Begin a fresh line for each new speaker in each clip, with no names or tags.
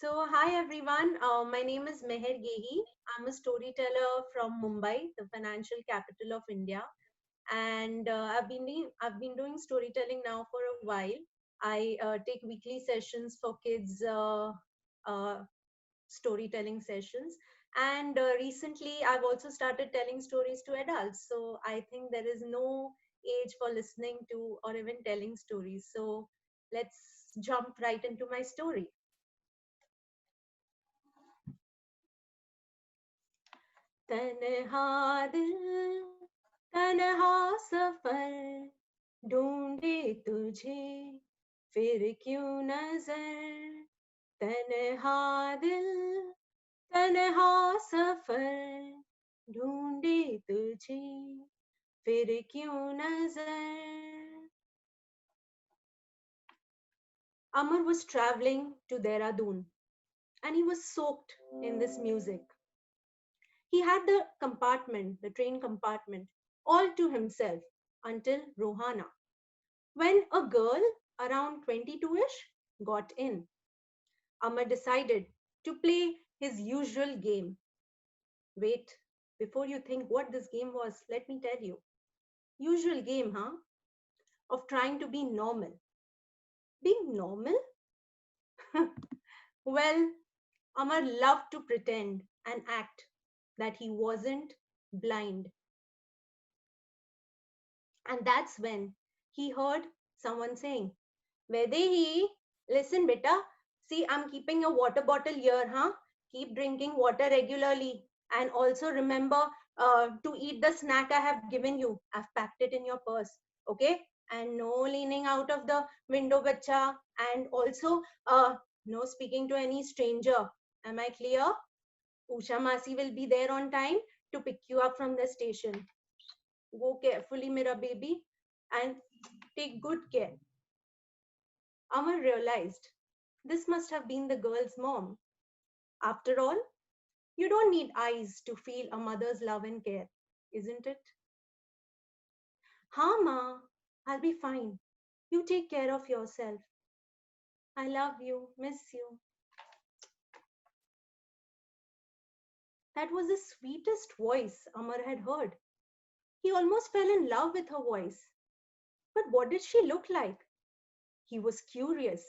Hi everyone. My name is Meher Gehi. I'm a storyteller from Mumbai, the financial capital of India, and I've been doing storytelling now for a while. I take weekly sessions for kids, uh, storytelling sessions, and recently I've also started telling stories to adults. So I think there is no age for listening to or even telling stories. So let's jump right into my story. तन्हा दिल तन्हा सफर ढूंढे तुझे फिर क्यों नजर तन्हा दिल तन्हा सफर ढूंढे तुझे फिर क्यों नजर. Amar was traveling to Dehradun and he was soaked in this music. He had the train compartment, all to himself until Rohana, when a girl around 22ish got in. Amar decided to play his usual game. Wait, before you think what this game was, let me tell you. Usual game, huh? Of trying to be normal. Being normal? Well, Amar loved to pretend and act that he wasn't blind. And that's when he heard someone saying, Vedehi, listen, beta. See, I'm keeping your water bottle here, huh? Keep drinking water regularly. And also remember to eat the snack I have given you. I've packed it in your purse. Okay? And no leaning out of the window, bacha. And also, no speaking to any stranger. Am I clear? Usha Masi will be there on time to pick you up from the station. Go carefully, Mira baby, and take good care. Amar realized this must have been the girl's mom. After all, you don't need eyes to feel a mother's love and care, isn't it? Ha, ma, I'll be fine. You take care of yourself. I love you, miss you. That was the sweetest voice Amar had heard. He almost fell in love with her voice. But what did she look like? He was curious.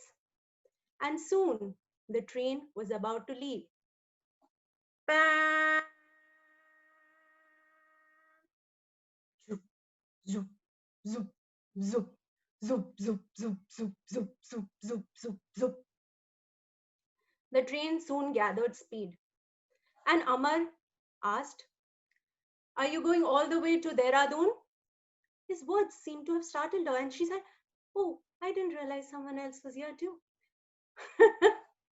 And soon the train was about to leave. Zoop, zoop, zoop, zoop, zoop, zoop, zoop, zoop, zoop, zoop, zoop, zoop, zoop. The train soon gathered speed, and Amar asked, Are you going all the way to Dehradun? His words seemed to have startled her, and she said, Oh, I didn't realize someone else was here too.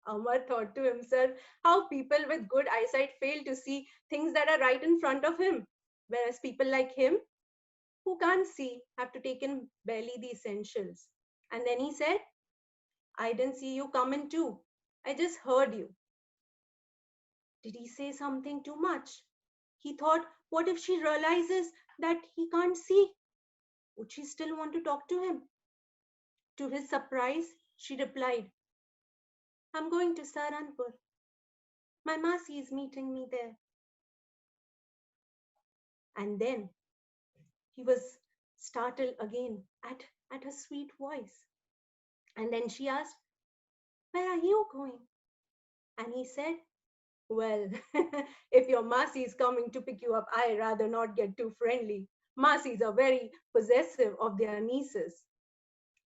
Amar thought to himself how people with good eyesight fail to see things that are right in front of him, whereas people like him who can't see have to take in barely the essentials. And then he said, I didn't see you coming too. I just heard you. Did he say something too much? He thought, what if she realizes that he can't see? Would she still want to talk to him? To his surprise, she replied, I'm going to Saranpur. My Masi is meeting me there. And then he was startled again at her sweet voice. And then she asked, Where are you going? And he said, Well, if your Masi is coming to pick you up, I rather not get too friendly. Masis are very possessive of their nieces.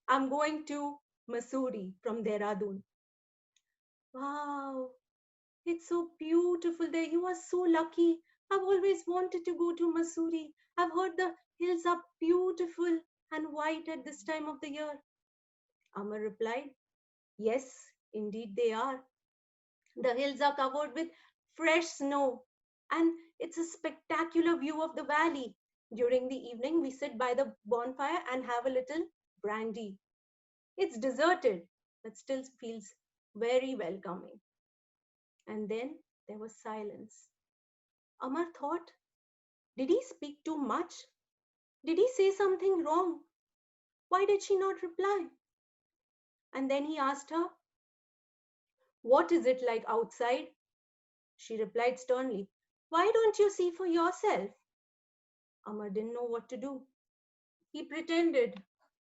I'm going to Masuri from Dehradun. Wow, it's so beautiful there. You are so lucky. I've always wanted to go to Masuri. I've heard the hills are beautiful and white at this time of the year. Amar replied, Yes, indeed they are. The hills are covered with fresh snow, and it's a spectacular view of the valley. During the evening, we sit by the bonfire and have a little brandy. It's deserted, but still feels very welcoming. And then there was silence. Amar thought, did he speak too much? Did he say something wrong? Why did she not reply? And then he asked her, What is it like outside? She replied sternly. Why don't you see for yourself? Amar didn't know what to do. He pretended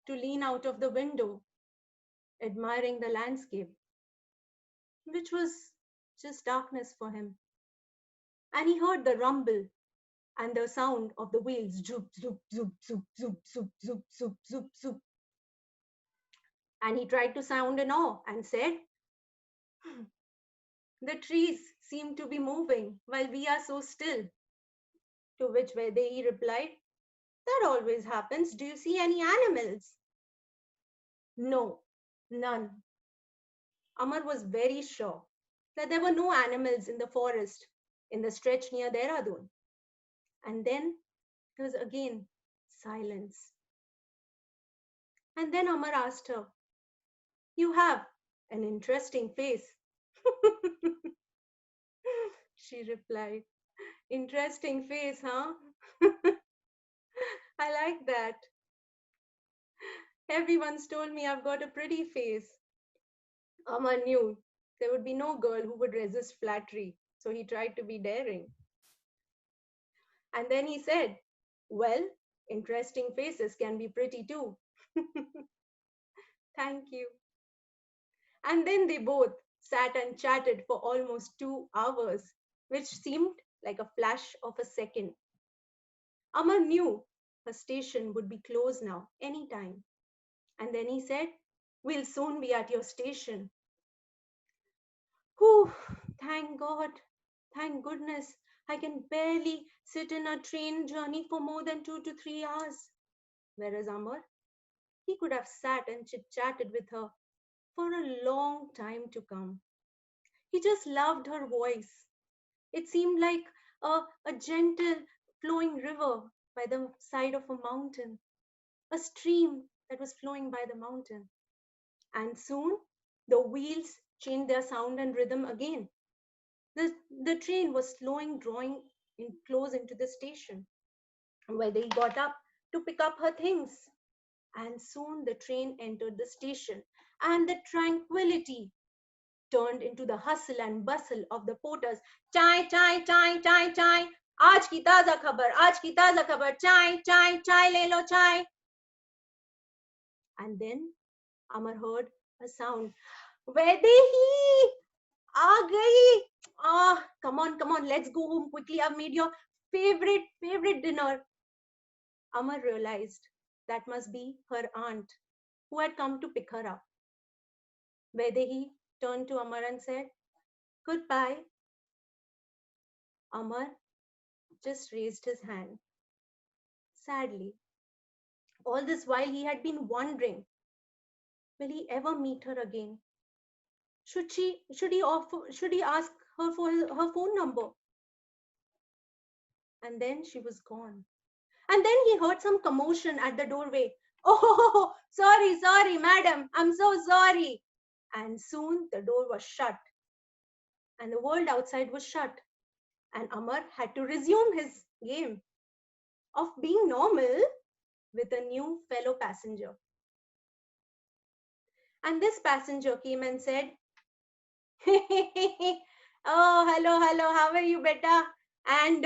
to lean out of the window, admiring the landscape, which was just darkness for him. And he heard the rumble and the sound of the wheels. Zoop, zoop, zoop, zoop, zoop, zoop, zoop, zoop, zoop, zoop. And he tried to sound in awe and said, the trees seem to be moving while we are so still. To which Vaidehi replied, that always happens. Do you see any animals? No, none. Amar was very sure that there were no animals in the forest in the stretch near Dehradun. And then there was again silence. And then Amar asked her, you have an interesting face. She replied, interesting face, huh? I like that. Everyone's told me I've got a pretty face. Amar knew there would be no girl who would resist flattery, so he tried to be daring. And then he said, well, interesting faces can be pretty too. Thank you. And then they both sat and chatted for almost 2 hours, which seemed like a flash of a second. Amar knew her station would be closed now, anytime. And then he said, we'll soon be at your station. Whew, thank God, thank goodness. I can barely sit in a train journey for more than 2 to 3 hours. Whereas Amar, he could have sat and chit-chatted with her for a long time to come. He just loved her voice. It seemed like a gentle flowing river by the side of a mountain, a stream that was flowing by the mountain. And soon the wheels changed their sound and rhythm again. The train was slowing, drawing in close into the station, where they got up to pick up her things. And soon the train entered the station, and the tranquility turned into the hustle and bustle of the porters. Chai, chai, chai, chai, chai. आज की ताजा खबर, आज की ताजा खबर, chai, chai, chai ले लो chai. And then Amar heard a sound. Vaidehi, aa gayi. Ah, come on, let's go home quickly. I've made your favorite dinner. Amar realized that must be her aunt who had come to pick her up. Vaidehi turned to Amar and said, goodbye. Amar just raised his hand, sadly. All this while he had been wondering, will he ever meet her again? Should he ask her for her phone number? And then she was gone. And then he heard some commotion at the doorway. Oh, sorry, madam. I'm so sorry. And soon the door was shut, and the world outside was shut. And Amar had to resume his game of being normal with a new fellow passenger. And this passenger came and said, oh, hello, how are you, beta? And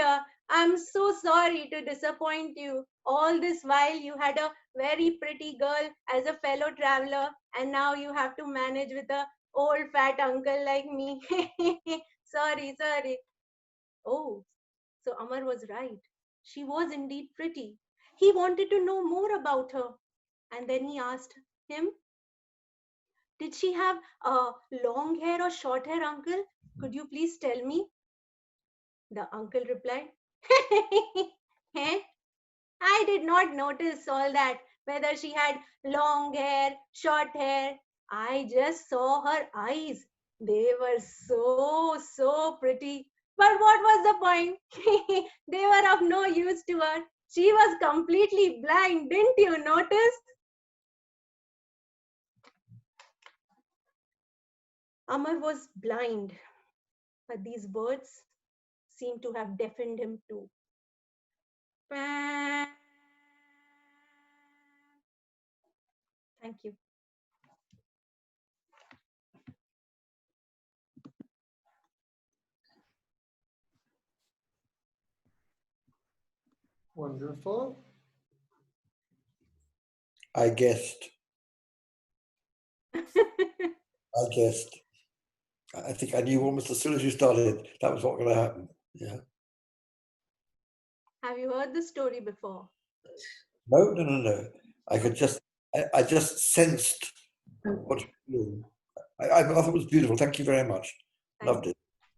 I'm so sorry to disappoint you. All this while you had a very pretty girl as a fellow traveler, and now you have to manage with a old fat uncle like me. Sorry. Oh, so Amar was right. She was indeed pretty. He wanted to know more about her. And then he asked him, did she have long hair or short hair, uncle? Could you please tell me? The uncle replied, "Eh, I did not notice all that, whether she had long hair, short hair. I just saw her eyes. They were so pretty. But what was the point? They were of no use to her. She was completely blind. Didn't you notice?" Amar was blind, but these words seemed to have deafened him too. Thank you.
Wonderful.
I guessed. I guessed. I think I knew almost as soon as you started that was what was going to happen. Yeah.
Have you heard this story before?
No. I just sensed what you were doing. I thought it was beautiful. Thank you very much.
Thank
Loved it.